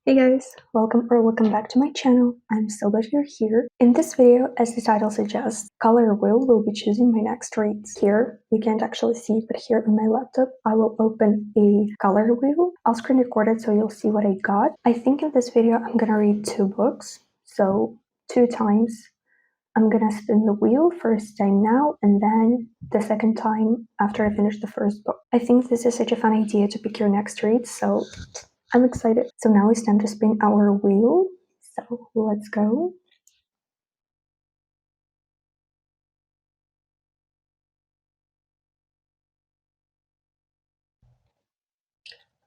Hey guys, welcome back to my channel. I'm so glad you're here. In this video, as the title suggests, color wheel will be choosing my next reads. Here, you can't actually see it, but here on my laptop, I will open a color wheel. I'll screen record it so you'll see what I got. I think in this video, I'm gonna read 2 books. So 2 times. I'm gonna spin the wheel first time now, and then the second time after I finish the first book. I think this is such a fun idea to pick your next read, so I'm excited. So now it's time to spin our wheel. So let's go.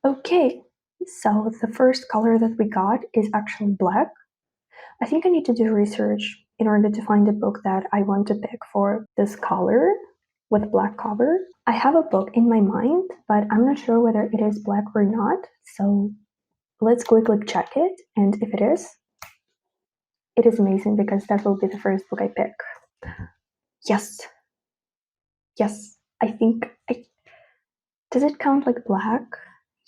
Okay, so the first color that we got is actually black. I think I need to do research in order to find a book that I want to pick for this color with black cover. I have a book in my mind, but I'm not sure whether it is black or not. So let's quickly check it. And if it is amazing because that will be the first book I pick. Yes. Yes. Does it count like black?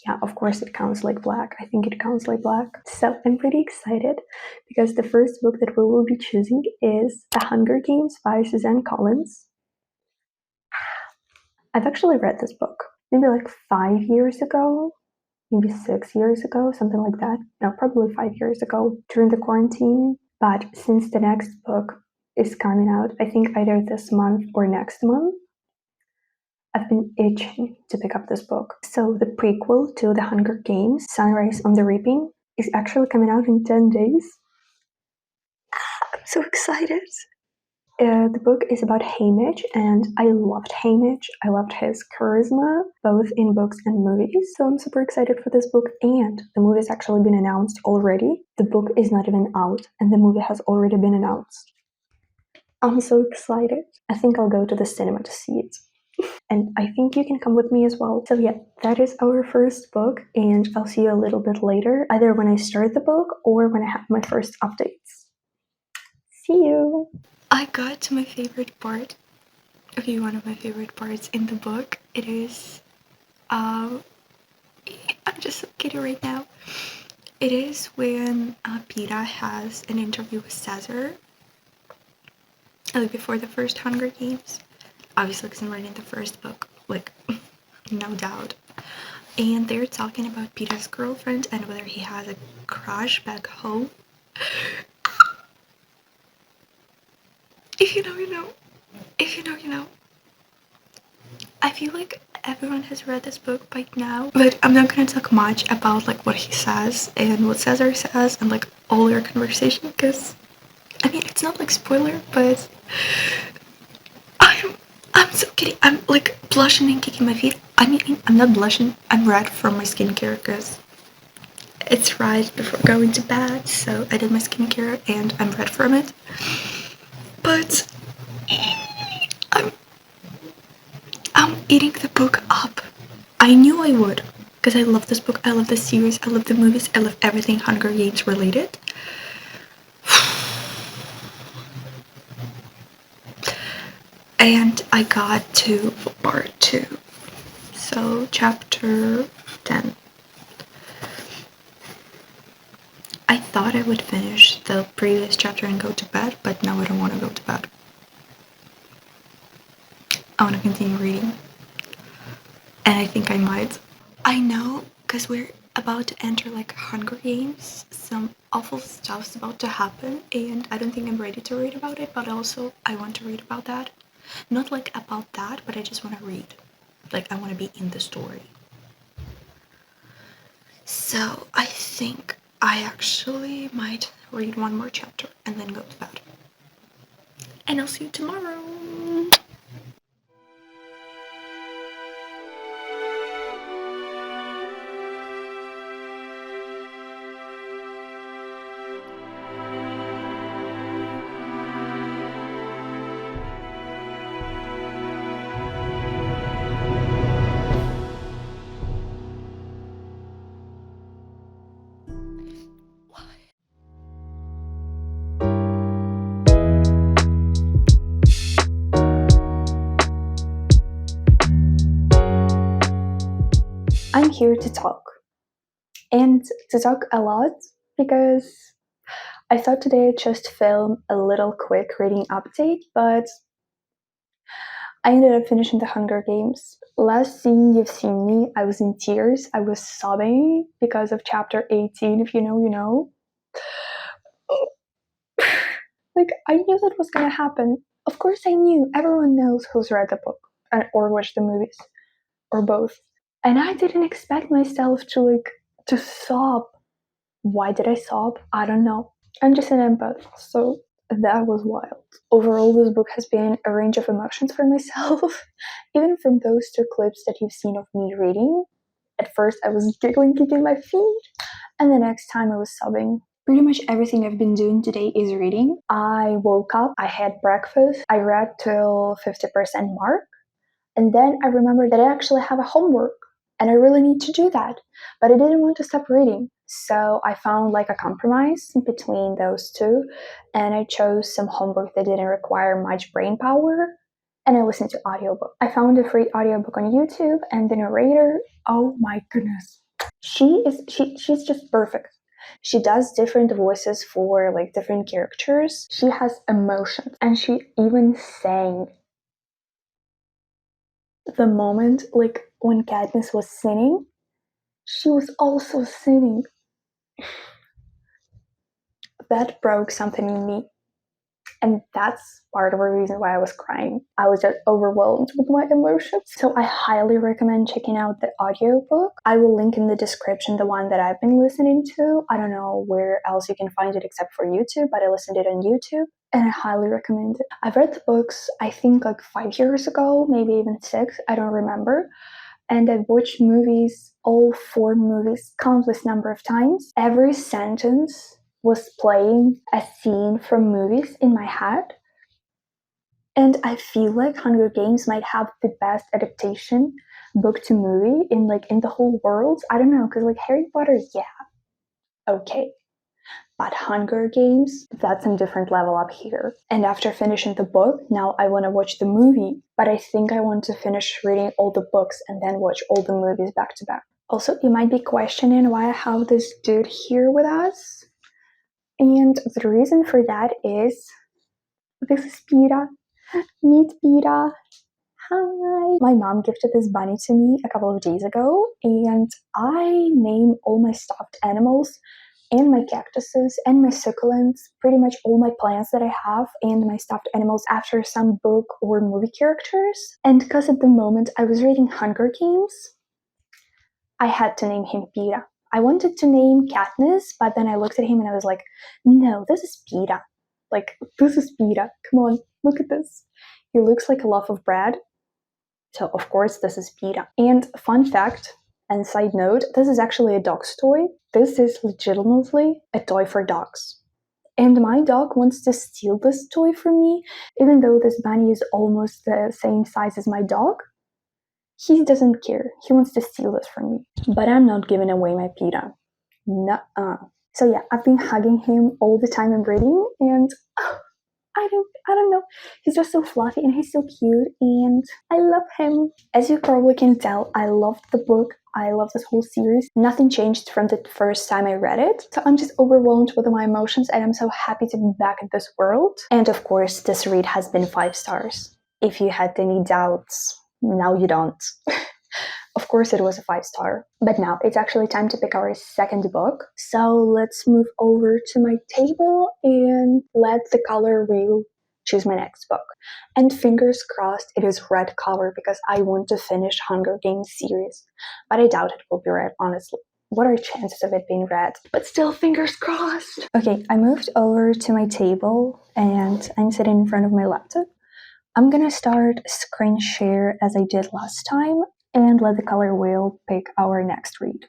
Yeah, of course it counts like black. I think it counts like black. So I'm pretty excited because the first book that we will be choosing is The Hunger Games by Suzanne Collins. I've actually read this book maybe like 5 years ago, maybe 6 years ago, something like that. No, probably 5 years ago during the quarantine. But since the next book is coming out, I think either this month or next month, I've been itching to pick up this book. So the prequel to The Hunger Games, Sunrise on the Reaping, is actually coming out in 10 days. I'm so excited. The book is about Haymitch, and I loved Haymitch. I loved his charisma, both in books and movies. So I'm super excited for this book, and the movie has actually been announced already. The book is not even out, and the movie has already been announced. I'm so excited. I think I'll go to the cinema to see it. And I think you can come with me as well. So yeah, that is our first book, and I'll see you a little bit later, either when I start the book or when I have my first updates. See you! I got to my favorite part. Okay, one of my favorite parts in the book. It is, I'm just so giddy right now. It is when Peta has an interview with Caesar, like before the first Hunger Games. Obviously, because I'm reading the first book, like, no doubt. And they're talking about Peter's girlfriend and whether he has a crush back home. If you know, you know. If you know, you know. I feel like everyone has read this book by now, but I'm not gonna talk much about like what he says and what Caesar says and like all their conversation, because I mean it's not like spoiler, but I'm so kidding. I'm like blushing and kicking my feet. I mean, I'm not blushing. I'm red from my skincare because it's right before going to bed, so I did my skincare and I'm red from it. But I'm eating the book up. I knew I would because I love this book. I love the series. I love the movies. I love everything Hunger Games related. And I got to part 2. So chapter 10. I thought I would finish the previous chapter and go to bed, but now I don't want to go to bed. I want to continue reading. And I think I might. I know, because we're about to enter like Hunger Games. Some awful stuff's about to happen, and I don't think I'm ready to read about it, but also I want to read about that. Not like about that, but I just want to read. Like, I want to be in the story. So I think I actually might read one more chapter and then go to bed. And I'll see you tomorrow. I'm here to talk. and to talk a lot because I thought today I'd just film a little quick reading update, but I ended up finishing The Hunger Games. Last scene you've seen me, I was in tears. I was sobbing because of chapter 18. If you know, you know. Like, I knew that was gonna happen. Of course I knew. Everyone knows who's read the book or watched the movies or both. And I didn't expect myself to sob. Why did I sob? I don't know. I'm just an empath, so that was wild. Overall, this book has been a range of emotions for myself. Even from those 2 clips that you've seen of me reading. At first, I was giggling, kicking my feet, and the next time I was sobbing. Pretty much everything I've been doing today is reading. I woke up, I had breakfast, I read till 50% mark, and then I remembered that I actually have a homework and I really need to do that, but I didn't want to stop reading. So I found like a compromise between those two, and I chose some homework that didn't require much brain power, and I listened to audiobook. I found a free audiobook on YouTube, and the narrator, oh my goodness. She's just perfect. She does different voices for like different characters. She has emotions, and she even sang the moment like when Katniss was singing. She was also singing. That broke something in me. And that's part of the reason why I was crying. I was just overwhelmed with my emotions. So I highly recommend checking out the audiobook. I will link in the description the one that I've been listening to. I don't know where else you can find it except for YouTube, but I listened to it on YouTube and I highly recommend it. I've read the books, I think like 5 years ago, maybe even 6, I don't remember. And I've watched movies, all 4 movies, countless number of times. Every sentence was playing a scene from movies in my head. And I feel like Hunger Games might have the best adaptation book to movie in the whole world. I don't know, because like Harry Potter, yeah, okay. But Hunger Games, that's a different level up here. And after finishing the book, now I want to watch the movie. But I think I want to finish reading all the books and then watch all the movies back to back. Also, you might be questioning why I have this dude here with us. And the reason for that is this is Pira. Meet Pira. Hi. My mom gifted this bunny to me a couple of days ago, and I name all my stuffed animals and my cactuses and my succulents, pretty much all my plants that I have and my stuffed animals after some book or movie characters. And because at the moment I was reading Hunger Games, I had to name him Pira. I wanted to name Katniss, but then I looked at him and I was like, no, this is Pira. Like, this is Pira. Come on, look at this. He looks like a loaf of bread. So, of course, this is Pira. And fun fact, and side note, this is actually a dog's toy. This is legitimately a toy for dogs. And my dog wants to steal this toy from me, even though this bunny is almost the same size as my dog. He doesn't care. He wants to steal this from me. But I'm not giving away my Pira. Nuh-uh. So yeah, I've been hugging him all the time I'm reading, and I don't know. He's just so fluffy and he's so cute, and I love him. As you probably can tell, I loved the book. I love this whole series. Nothing changed from the first time I read it. So I'm just overwhelmed with my emotions, and I'm so happy to be back in this world. And of course, this read has been 5 stars. If you had any doubts, now you don't. Of course it was a 5-star. But now it's actually time to pick our second book. So let's move over to my table and let the color wheel choose my next book. And fingers crossed it is red cover because I want to finish Hunger Games series. But I doubt it will be red, honestly. What are chances of it being red? But still, fingers crossed. Okay, I moved over to my table and I'm sitting in front of my laptop. I'm gonna start screen share as I did last time and let the color wheel pick our next read.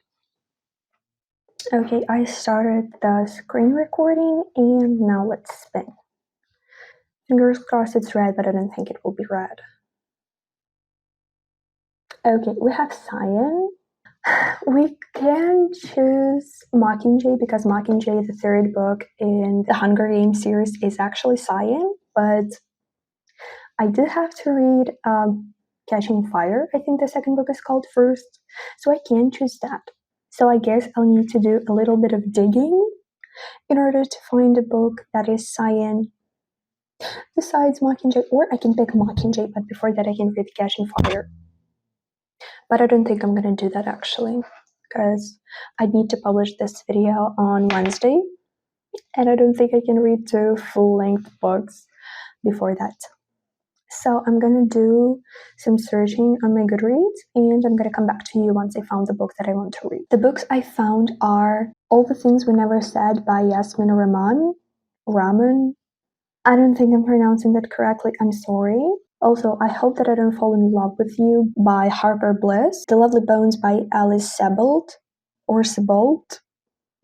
Okay, I started the screen recording and now let's spin. Fingers crossed it's red, but I don't think it will be red. Okay, we have Cyan. We can choose Mockingjay because Mockingjay, the 3rd book in the Hunger Games series, is actually Cyan, but I did have to read Catching Fire. I think the 2nd book is called first, so I can choose that. So I guess I'll need to do a little bit of digging in order to find a book that is sci-fi besides Mockingjay, or I can pick Mockingjay, but before that I can read Catching Fire. But I don't think I'm gonna do that actually, because I need to publish this video on Wednesday, and I don't think I can read 2 full-length books before that. So I'm gonna do some searching on my Goodreads, and I'm gonna come back to you once I found the book that I want to read. The books I found are All the Things We Never Said by Yasmin Rahman. I don't think I'm pronouncing that correctly, I'm sorry. Also, I Hope That I Don't Fall in Love with You by Harper Bliss. The Lovely Bones by Alice Sebold.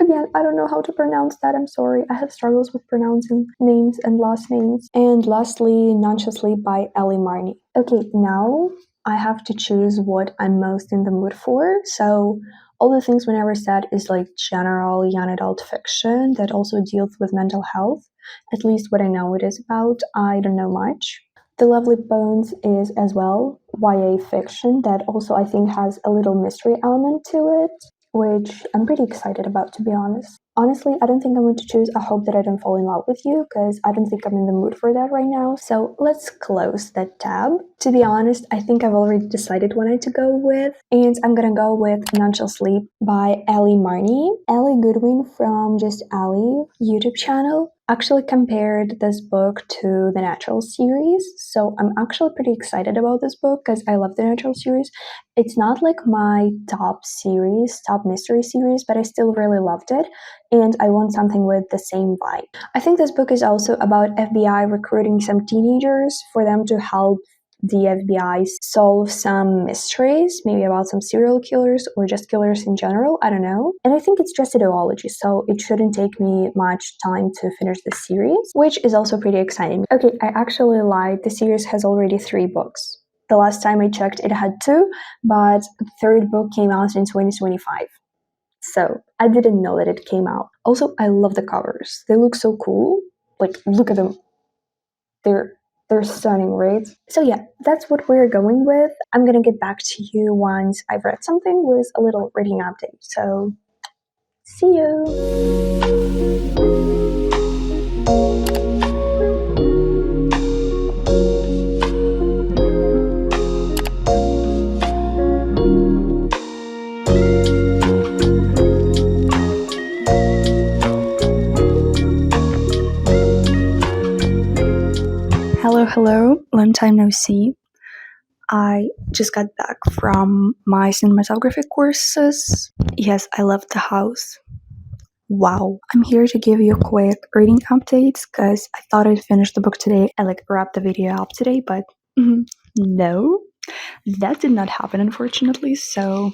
Again, I don't know how to pronounce that, I'm sorry. I have struggles with pronouncing names and last names. And lastly, None Shall Sleep by Ellie Marney. Okay, now I have to choose what I'm most in the mood for. So All the Things We Never Said is like general young adult fiction that also deals with mental health. At least what I know it is about. I don't know much. The Lovely Bones is as well YA fiction that also I think has a little mystery element to it, which I'm pretty excited about, to be honest. Honestly, I don't think I'm going to choose I Hope That I Don't Fall in Love with You, because I don't think I'm in the mood for that right now. So let's close that tab. To be honest, I think I've already decided what I to go with, and I'm gonna go with None Shall Sleep by Ellie Marney. Ellie Goodwin from Just Ellie YouTube channel actually compared this book to the Natural series, so I'm actually pretty excited about this book because I love the Natural series. It's not like my top mystery series, but I still really loved it, and I want something with the same vibe. I think this book is also about FBI recruiting some teenagers for them to help the FBI solve some mysteries, maybe about some serial killers or just killers in general, I don't know. And I think it's just a duology, so it shouldn't take me much time to finish the series, which is also pretty exciting. Okay, I actually lied, the series has already 3 books. The last time I checked it had 2, but the 3rd book came out in 2025. So I didn't know that it came out. Also, I love the covers. They look so cool. Like, look at them. They're stunning, right? So yeah, that's what we're going with. I'm gonna get back to you once I've read something with a little reading update. So, see you! Hello, long time no see. I just got back from my cinematography courses. Yes, I left the house. Wow. I'm here to give you a quick reading updates because I thought I'd finish the book today and wrap the video up today, but no, that did not happen unfortunately. So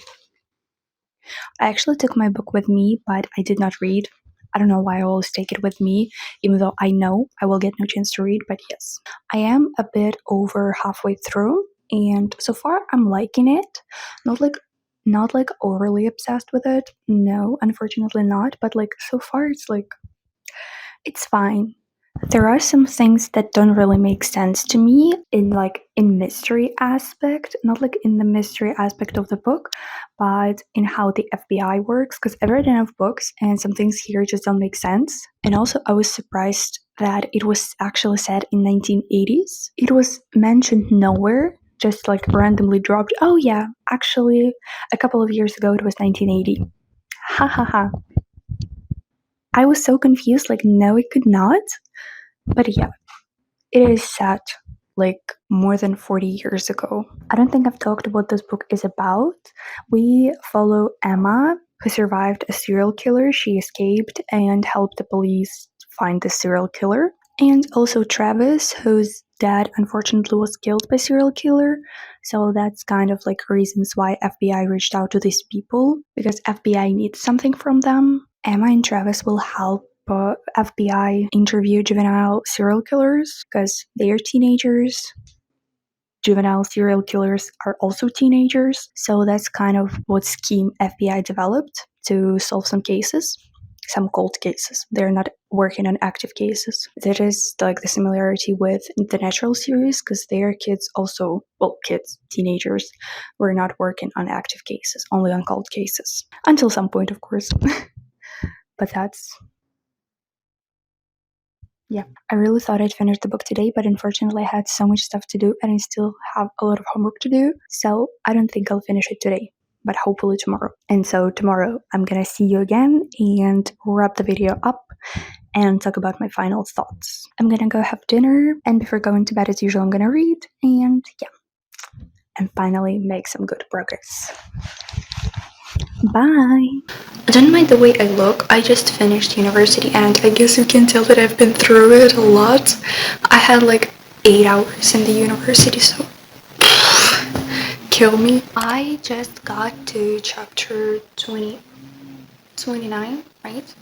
I actually took my book with me, but I did not read. I don't know why I always take it with me, even though I know I will get no chance to read, but yes. I am a bit over halfway through, and so far I'm liking it. Not like overly obsessed with it. No, unfortunately not, but so far it's fine. There are some things that don't really make sense to me in mystery aspect, not in the mystery aspect of the book, but in how the FBI works, because I've read enough books and some things here just don't make sense. And also I was surprised that it was actually set in 1980s. It was mentioned nowhere, just randomly dropped. Oh yeah, actually a couple of years ago it was 1980. Ha ha ha. I was so confused, no it could not. But yeah, it is set more than 40 years ago. I don't think I've talked what this book is about. We follow Emma, who survived a serial killer. She escaped and helped the police find the serial killer. And also Travis, whose dad unfortunately was killed by serial killer. So that's kind of reasons why FBI reached out to these people, because FBI needs something from them. Emma and Travis will help FBI interview juvenile serial killers because they are teenagers. Juvenile serial killers are also teenagers, so that's kind of what scheme FBI developed to solve some cases. some cold cases. They're not working on active cases. That is like the similarity with the Natural series, because their kids also, well, kids, teenagers, were not working on active cases, only on cold cases. Until some point, of course. But that's, yeah. I really thought I'd finish the book today, but unfortunately I had so much stuff to do and I still have a lot of homework to do. So I don't think I'll finish it today, but hopefully tomorrow. And so tomorrow I'm gonna see you again and wrap the video up and talk about my final thoughts. I'm gonna go have dinner, and before going to bed as usual I'm gonna read, and yeah, and finally make some good progress. Bye! Don't mind the way I look, I just finished university and I guess you can tell that I've been through it a lot. I had like 8 hours in the university, so kill me. I just got to chapter 29, right?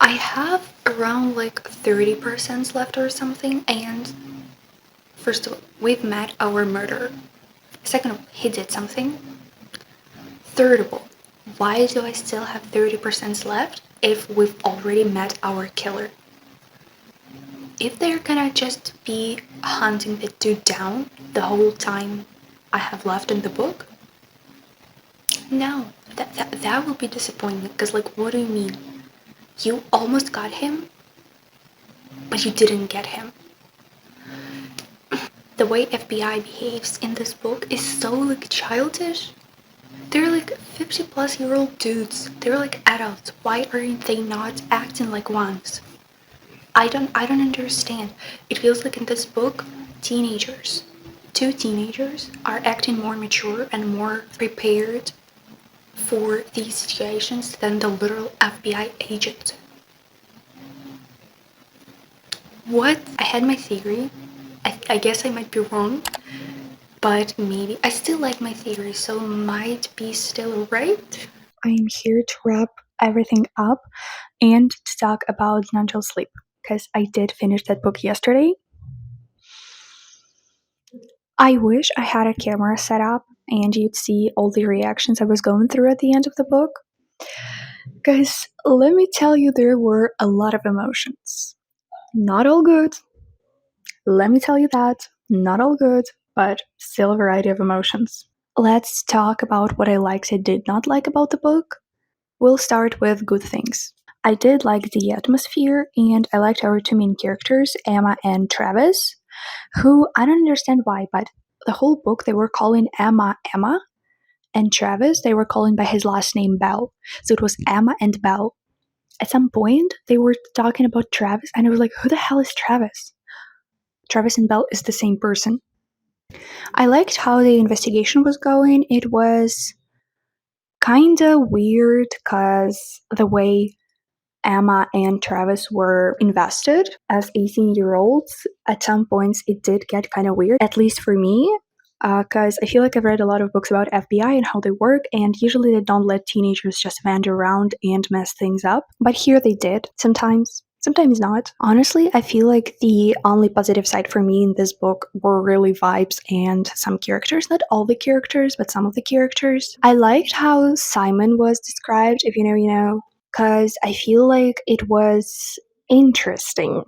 I have around like 30% left or something, and first of all, we've met our murderer. Second of all, he did something. Third of all, why do I still have 30% left if we've already met our killer? If they're gonna just be hunting the dude down the whole time I have left in the book, no, that will be disappointing, because like, what do you mean? You almost got him, but you didn't get him. The way FBI behaves in this book is so like childish. They're like 50-plus-year-old dudes. They're like adults. Why aren't they not acting like ones? I don't understand. It feels like in this book, two teenagers are acting more mature and more prepared for these situations than the literal FBI agent. What? I had my theory. I guess I might be wrong, but maybe I still like my theory, so might be still right. I am here to wrap everything up and to talk about Natural Sleep, because I did finish that book yesterday. I wish I had a camera set up and you'd see all the reactions I was going through at the end of the book. Because let me tell you, there were a lot of emotions. Not all good. Let me tell you that. Not all good, but still a variety of emotions. Let's talk about what I liked and did not like about the book. We'll start with good things. I did like the atmosphere, and I liked our two main characters, Emma and Travis, who, I don't understand why, but the whole book they were calling Emma, and Travis they were calling by his last name, Bell. So it was Emma and Bell. At some point, they were talking about Travis, and I was like, who the hell is Travis? Travis and Bell is the same person. I liked how the investigation was going. It was kinda weird because the way Emma and Travis were invested as 18-year-olds, at some points it did get kind of weird, at least for me, because I feel like I've read a lot of books about FBI and how they work, and usually they don't let teenagers just wander around and mess things up. But here they did, sometimes not. Honestly, I feel like the only positive side for me in this book were really vibes and some characters. Not all the characters, but some of the characters. I liked how Simon was described, if you know, you know, because I feel like it was interesting.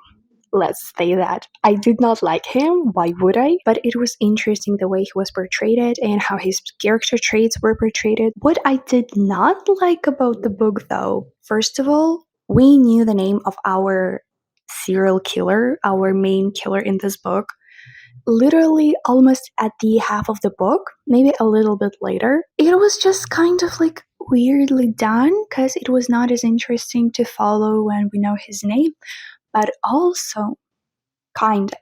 Let's say that. I did not like him, why would I? But it was interesting the way he was portrayed and how his character traits were portrayed. What I did not like about the book, though, first of all, we knew the name of our serial killer, our main killer in this book, literally almost at the half of the book, maybe a little bit later. It was just kind of like weirdly done because it was not as interesting to follow when we know his name, but also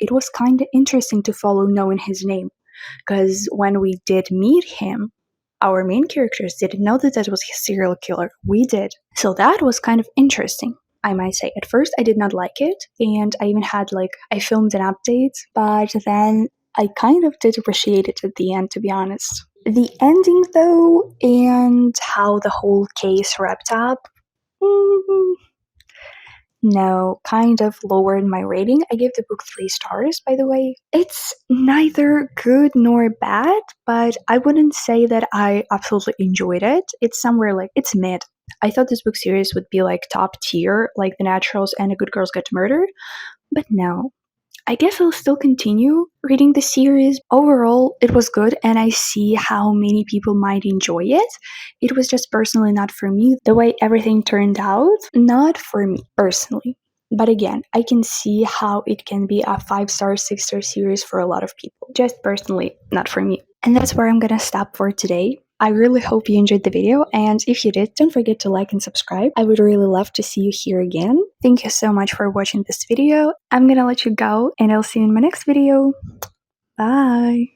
it was kind of interesting to follow knowing his name, because when we did meet him, our main characters didn't know that that was his serial killer. We did. So that was kind of interesting, I might say. At first, I did not like it, and I even had, I filmed an update, but then I kind of did appreciate it at the end, to be honest. The ending, though, and how the whole case wrapped up, No, kind of lowered my rating. I gave the book 3 stars, by the way. It's neither good nor bad, but I wouldn't say that I absolutely enjoyed it. It's somewhere like, it's mid. I thought this book series would be like top tier, like The Naturals and A Good Girls Get Murdered, but no. I guess I'll still continue reading the series. Overall, it was good, and I see how many people might enjoy it. It was just personally not for me. The way everything turned out, not for me personally. But again, I can see how it can be a 5 star, 6 star series for a lot of people. Just personally, not for me. And that's where I'm gonna stop for today. I really hope you enjoyed the video, and if you did, don't forget to like and subscribe. I would really love to see you here again. Thank you so much for watching this video. I'm gonna let you go, and I'll see you in my next video. Bye!